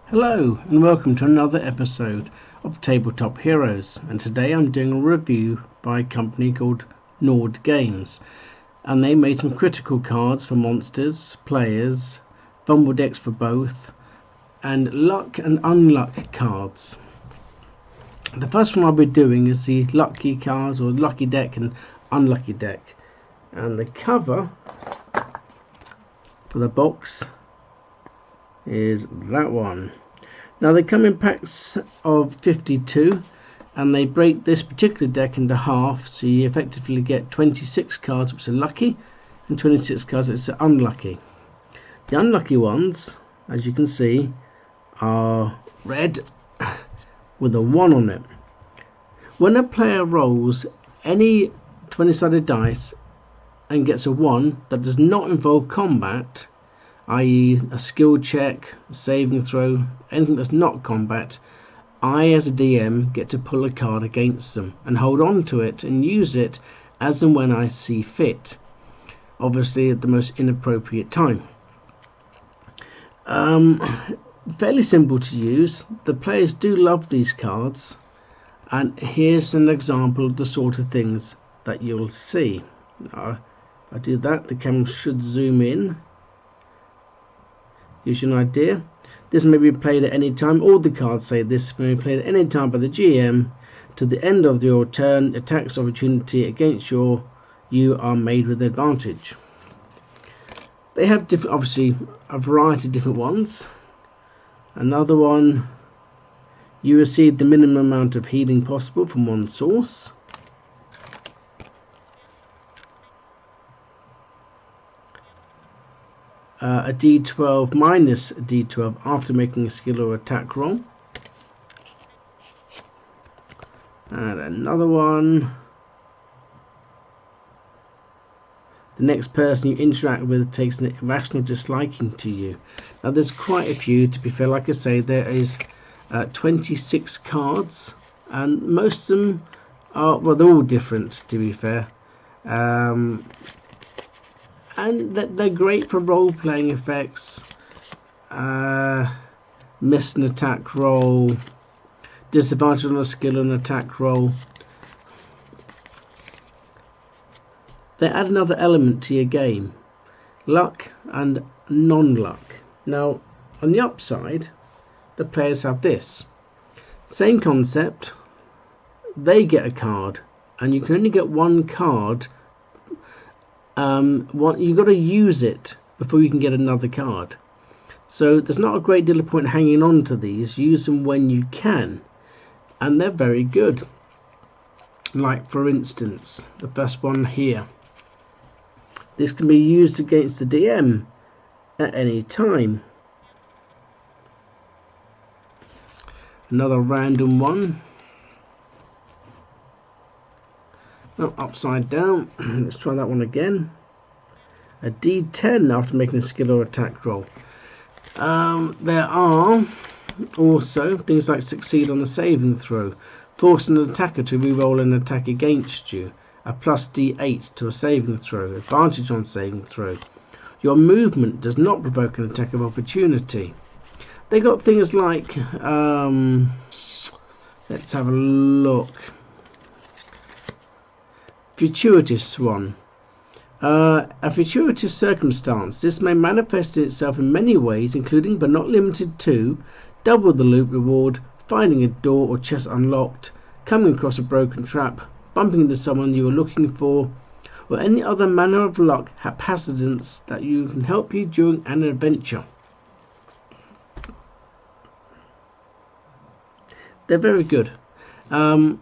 Hello and welcome to another episode of Tabletop Heroes, and today I'm doing a review by a company called Nord Games, and they made some critical cards for monsters, players, fumble decks for both, and luck and unluck cards. The first one I'll be doing is the lucky cards, or lucky deck and unlucky deck, and the cover for the box is that one. Now they come in packs of 52, and they break this particular deck into half, so you effectively get 26 cards which are lucky and 26 cards which are unlucky. The unlucky ones, as you can see, are red with a 1 on it. When a player rolls any 20-sided dice and gets a 1 that does not involve combat, i.e. a skill check, a saving throw, anything that's not combat, I as a DM get to pull a card against them and hold on to it and use it as and when I see fit, obviously at the most inappropriate time. Fairly simple to use. The players do love these cards, and here's an example of the sort of things that you'll see. If I do that, the camera should zoom in. Gives you an idea. This may be played at any time. All the cards say this may be played at any time by the GM to the end of your turn. Attacks opportunity against you are made with advantage. They have different, obviously, a variety of different ones. Another one, you receive the minimum amount of healing possible from one source. A d12 minus a d12 after making a skill or attack roll. And another one, the next person you interact with takes an irrational disliking to you. Now there's quite a few, to be fair. Like I say, there is 26 cards, and most of them are, well, they're all different, to be fair. And they're great for role-playing effects. Miss an attack roll, disadvantage on a skill and attack roll. They add another element to your game, luck and non-luck. Now on the upside, the players have this same concept. They get a card, and you can only get one card. You've got to use it before you can get another card. So there's not a great deal of point hanging on to these. Use them when you can, and they're very good. Like for instance, the first one here. This can be used against the DM at any time. Another random one. Oh, upside down. Let's try that one again. A d10 after making a skill or attack roll. There are also things like succeed on a saving throw, force an attacker to re-roll an attack against you, a plus d8 to a saving throw, advantage on saving throw. Your movement does not provoke an attack of opportunity. They got things like let's have a look. Fortuitous one. A fortuitous circumstance. This may manifest itself in many ways, including but not limited to double the loot reward, finding a door or chest unlocked, coming across a broken trap, bumping into someone you are looking for, or any other manner of luck haphazardness that you can help you during an adventure. They're very good. A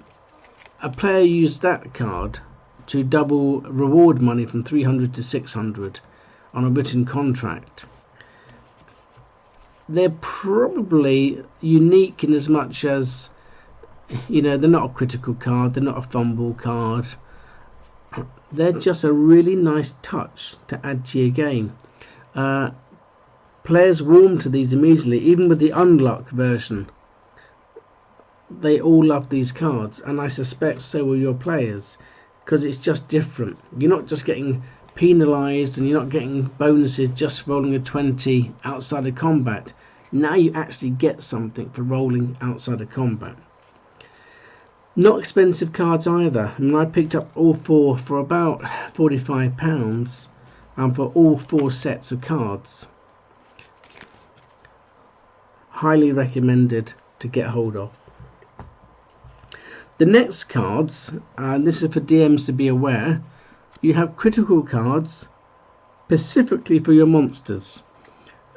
player used that card to double reward money from 300 to 600 on a written contract. They're probably unique in as much as, you know, they're not a critical card, they're not a fumble card. They're just a really nice touch to add to your game. Players warm to these immediately, even with the unluck version. They all love these cards, and I suspect so will your players, because it's just different. You're not just getting penalised, and you're not getting bonuses just for rolling a 20 outside of combat. Now you actually get something for rolling outside of combat. Not expensive cards either. I mean, I picked up all 4 for about £45 for all 4 sets of cards. Highly recommended to get hold of. The next cards, and this is for DMs to be aware, you have critical cards specifically for your monsters,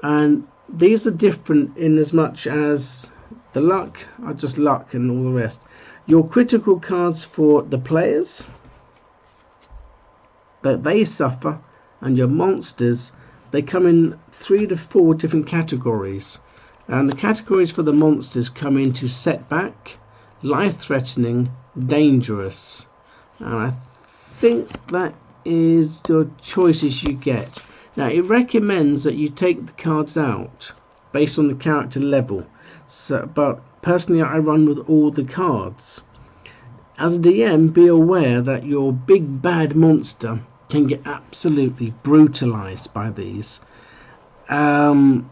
and these are different in as much as the luck are just luck and all the rest. Your critical cards for the players, that they suffer, and your monsters, they come in 3 to 4 different categories, and the categories for the monsters come into setback, life-threatening, dangerous, and I think that is the choices you get. Now it recommends that you take the cards out based on the character level, but personally I run with all the cards. As a DM, be aware that your big bad monster can get absolutely brutalized by these, but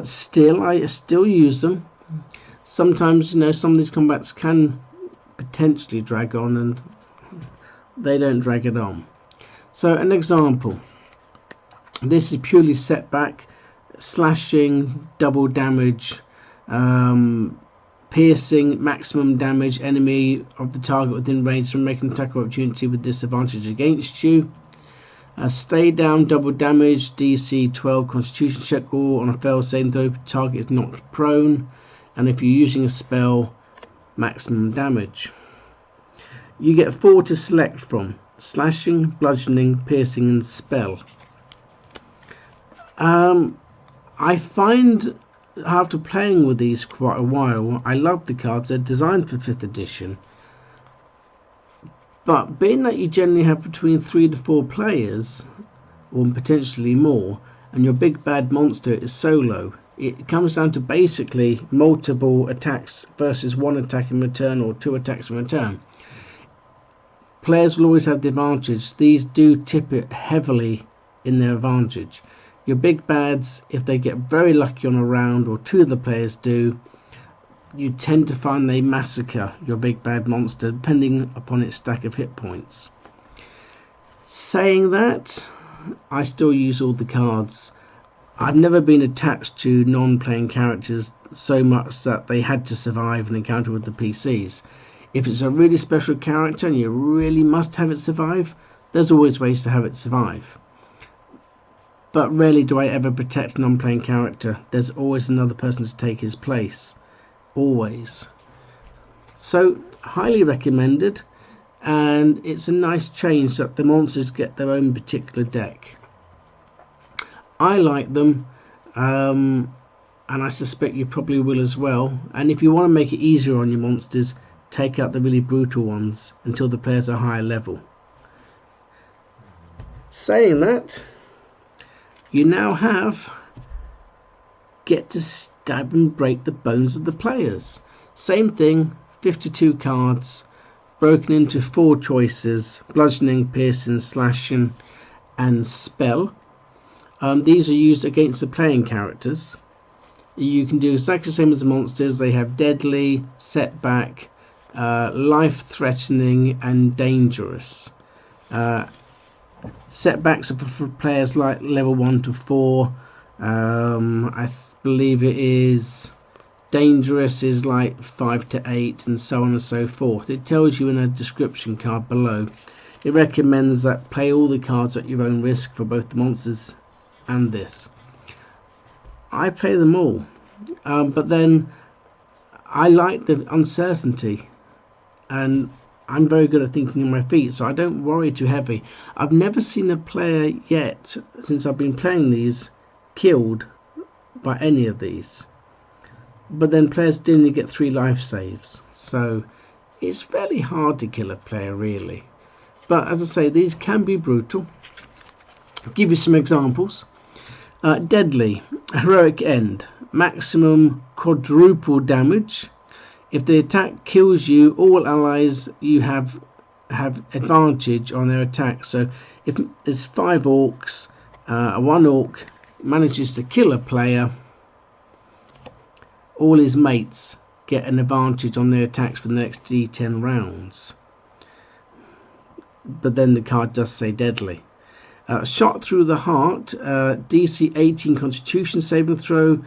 still I still use them. Sometimes, you know, some of these combats can potentially drag on, and they don't drag it on. So an example, this is purely setback, slashing, double damage, piercing, maximum damage, enemy of the target within range from making an attack of opportunity with disadvantage against you. Stay down, double damage, DC 12 constitution check, or on a failed saving throw, target is knocked prone, and if you're using a spell, maximum damage. You get 4 to select from: slashing, bludgeoning, piercing, and spell. I find after playing with these for quite a while, I love the cards. They're designed for 5th edition, but being that you generally have between 3 to 4 players, or potentially more, and your big bad monster is solo, it comes down to basically multiple attacks versus 1 attack in return or 2 attacks in return. Players will always have the advantage. These do tip it heavily in their advantage. Your big bads, if they get very lucky on a round, or 2 of the players do, you tend to find they massacre your big bad monster depending upon its stack of hit points. Saying that, I still use all the cards. I've never been attached to non-playing characters so much that they had to survive an encounter with the PCs. If it's a really special character and you really must have it survive, there's always ways to have it survive. But rarely do I ever protect a non-playing character. There's always another person to take his place. Always. So, highly recommended, and it's a nice change that the monsters get their own particular deck. I like them, and I suspect you probably will as well. And if you want to make it easier on your monsters, take out the really brutal ones until the players are higher level. Saying that, you now have get to stab and break the bones of the players. Same thing, 52 cards, broken into 4 choices: bludgeoning, piercing, slashing, and spell. These are used against the playing characters. You can do exactly the same as the monsters. They have deadly, setback, life-threatening, and dangerous. Setbacks are for players like level 1 to 4. I believe it is dangerous is like 5 to 8, and so on and so forth. It tells you in a description card below. It recommends that play all the cards at your own risk for both the monsters and this. I play them all, but then I like the uncertainty, and I'm very good at thinking on my feet, so I don't worry too heavy. I've never seen a player yet, since I've been playing these, killed by any of these. But then players generally get 3 life saves, so it's fairly hard to kill a player really. But as I say, these can be brutal. I'll give you some examples. Deadly, heroic end, maximum quadruple damage. If the attack kills you, all allies you have advantage on their attack. So if there's 5 orcs, 1 orc manages to kill a player, all his mates get an advantage on their attacks for the next D10 rounds. But then the card does say deadly. Shot through the heart, DC 18 Constitution saving throw,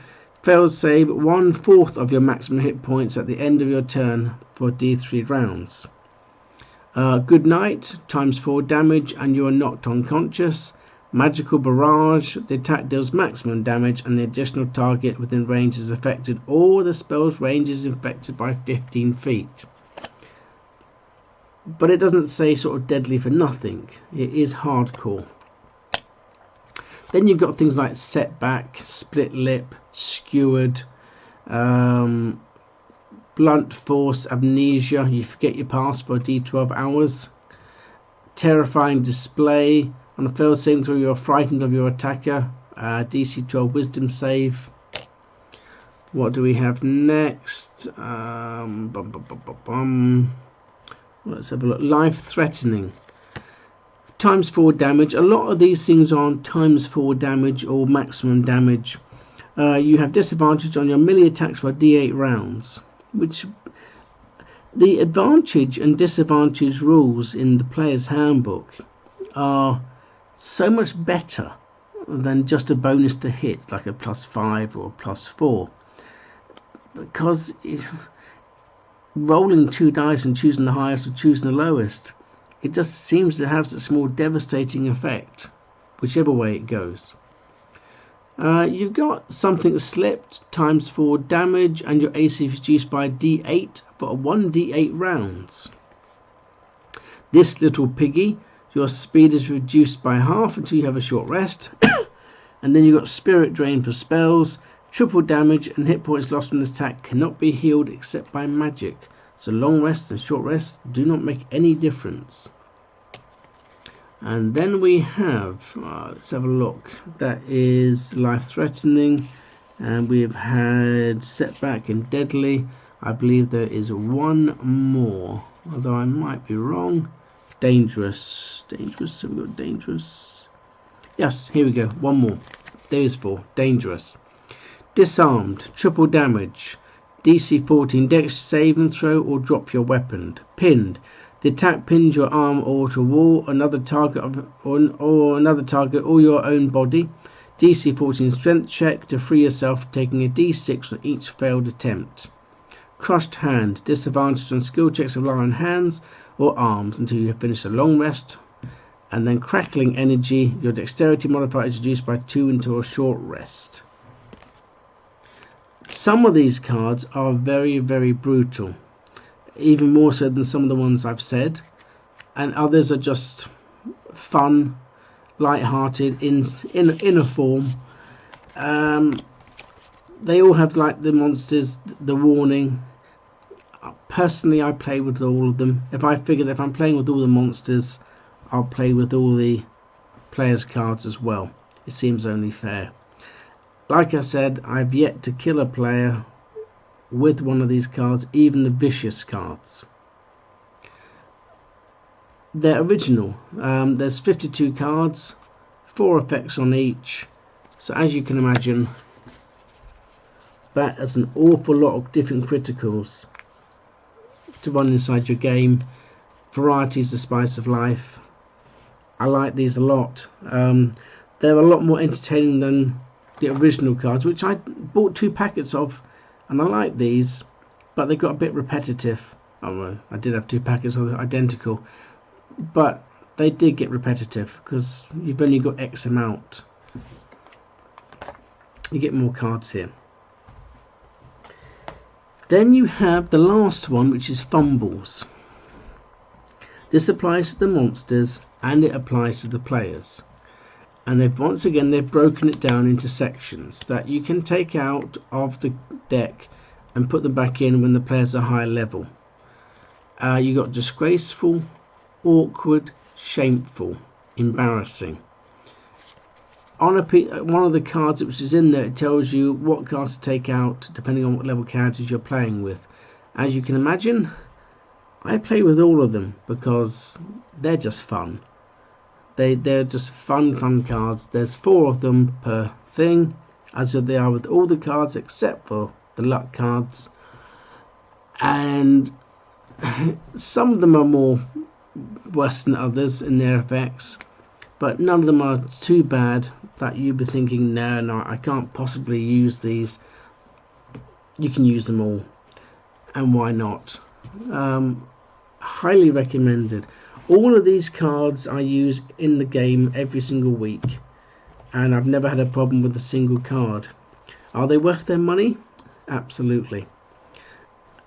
failed save 1/4 of your maximum hit points at the end of your turn for D3 rounds. Good night, ×4 damage and you are knocked unconscious. Magical barrage, the attack deals maximum damage and the additional target within range is affected or the spell's range is infected by 15 feet. But it doesn't say sort of deadly for nothing. It is hardcore. Then you've got things like setback, split lip, skewered, blunt force, amnesia, you forget your past for D12 hours, terrifying display, on a failed saving throw you are frightened of your attacker, DC 12 wisdom save. What do we have next? Let's have a look. Life threatening. ×4 damage. A lot of these things are on ×4 damage or maximum damage. You have disadvantage on your melee attacks for D8 rounds, which the advantage and disadvantage rules in the player's handbook are so much better than just a bonus to hit like a +5 or a +4, because it's rolling 2 dice and choosing the highest or choosing the lowest. It just seems to have such a more devastating effect whichever way it goes. You've got something slipped, ×4 damage, and your AC is reduced by D8 for 1d8 rounds. This little piggy, your speed is reduced by half until you have a short rest. And then you've got spirit drain for spells, triple damage, and hit points lost from this attack cannot be healed except by magic. So long rests and short rests do not make any difference. And then we have, let's have a look, that is life threatening, and we've had setback and deadly. I believe there is one more, although I might be wrong. Dangerous, so we've got dangerous. Yes, here we go, one more. There is 4, dangerous. Disarmed, triple damage, DC 14 dex saving throw or drop your weapon. Pinned, the attack pins your arm or to wall, another target or your own body. DC 14 strength check to free yourself, taking a D6 for each failed attempt. Crushed hand, disadvantage on skill checks of rely on hands or arms until you have finished a long rest. And then crackling energy, your dexterity modifier is reduced by 2 until a short rest. Some of these cards are very, very brutal, even more so than some of the ones I've said, and others are just fun, light-hearted, in a form. They all have, like the monsters, the warning. Personally, I play with all of them. If I figure that if I'm playing with all the monsters, I'll play with all the players' cards as well. It seems only fair. Like I said, I've yet to kill a player with one of these cards, even the vicious cards. They're original. There's 52 cards, 4 effects on each. So as you can imagine, that is an awful lot of different criticals to run inside your game. Variety is the spice of life. I like these a lot. They're a lot more entertaining than the original cards, which I bought 2 packets of, and I like these, but they got a bit repetitive. Oh no, I did have 2 packets of identical, but they did get repetitive because you've only got X amount. You get more cards here. Then you have the last one, which is fumbles. This applies to the monsters and it applies to the players. And once again they've broken it down into sections that you can take out of the deck and put them back in when the players are higher level. You got disgraceful, awkward, shameful, embarrassing. On one of the cards which is in there, it tells you what cards to take out depending on what level characters you're playing with. As you can imagine, I play with all of them because they're just fun. They're just fun cards. There's 4 of them per thing, as they are with all the cards except for the luck cards, and some of them are more worse than others in their effects, but none of them are too bad that you'd be thinking, no, I can't possibly use these. You can use them all, and why not? Highly recommended. All of these cards I use in the game every single week, and I've never had a problem with a single card. Are they worth their money? Absolutely.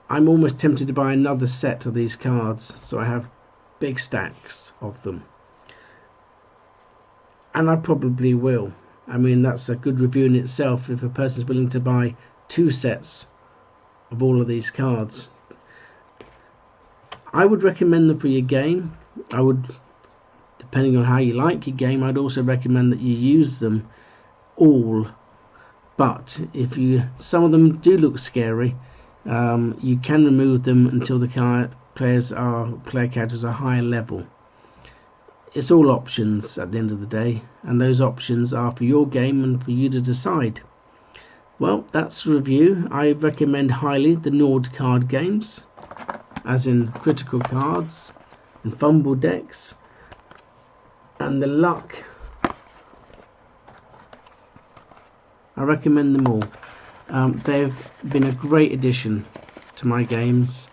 I'm almost tempted to buy another set of these cards, so I have big stacks of them, and I probably will. I mean, that's a good review in itself if a person's willing to buy 2 sets of all of these cards. I would recommend them for your game. I would, depending on how you like your game, I'd also recommend that you use them all. But if some of them do look scary, you can remove them until the player characters are higher level. It's all options at the end of the day, and those options are for your game and for you to decide. Well, that's the review. I recommend highly the Nord card games, as in critical cards and fumble decks, and the luck. I recommend them all. They've been a great addition to my games,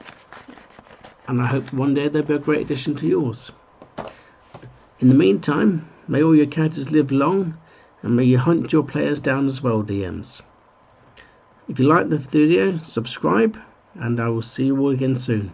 and I hope one day they'll be a great addition to yours. In the meantime, may all your characters live long, and may you hunt your players down as well, DMs. If you like the video, subscribe, and I will see you all again soon.